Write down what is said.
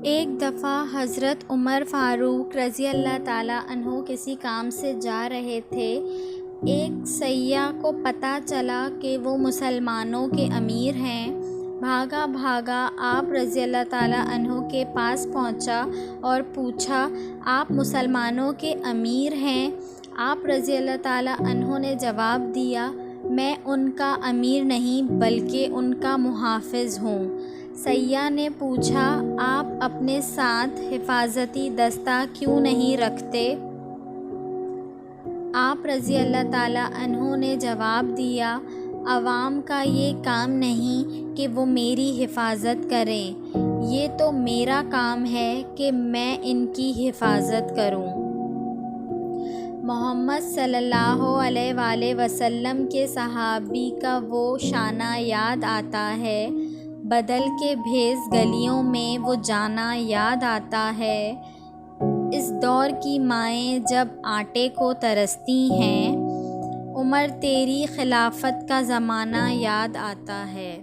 ایک دفعہ حضرت عمر فاروق رضی اللہ تعالیٰ عنہ کسی کام سے جا رہے تھے۔ ایک سیاح کو پتہ چلا کہ وہ مسلمانوں کے امیر ہیں۔ بھاگا بھاگا آپ رضی اللہ تعالیٰ عنہ کے پاس پہنچا اور پوچھا، آپ مسلمانوں کے امیر ہیں؟ آپ رضی اللہ تعالیٰ عنہ نے جواب دیا، میں ان کا امیر نہیں بلکہ ان کا محافظ ہوں۔ سیاح نے پوچھا، آپ اپنے ساتھ حفاظتی دستہ کیوں نہیں رکھتے؟ آپ رضی اللہ تعالیٰ عنہ نے جواب دیا، عوام کا یہ کام نہیں کہ وہ میری حفاظت کریں، یہ تو میرا کام ہے کہ میں ان کی حفاظت کروں۔ محمد صلی اللہ علیہ وآلہ وسلم کے صحابی کا وہ شانہ یاد آتا ہے، بدل کے بھیس گلیوں میں وہ جانا یاد آتا ہے۔ اس دور کی مائیں جب آٹے کو ترستی ہیں، عمر تیری خلافت کا زمانہ یاد آتا ہے۔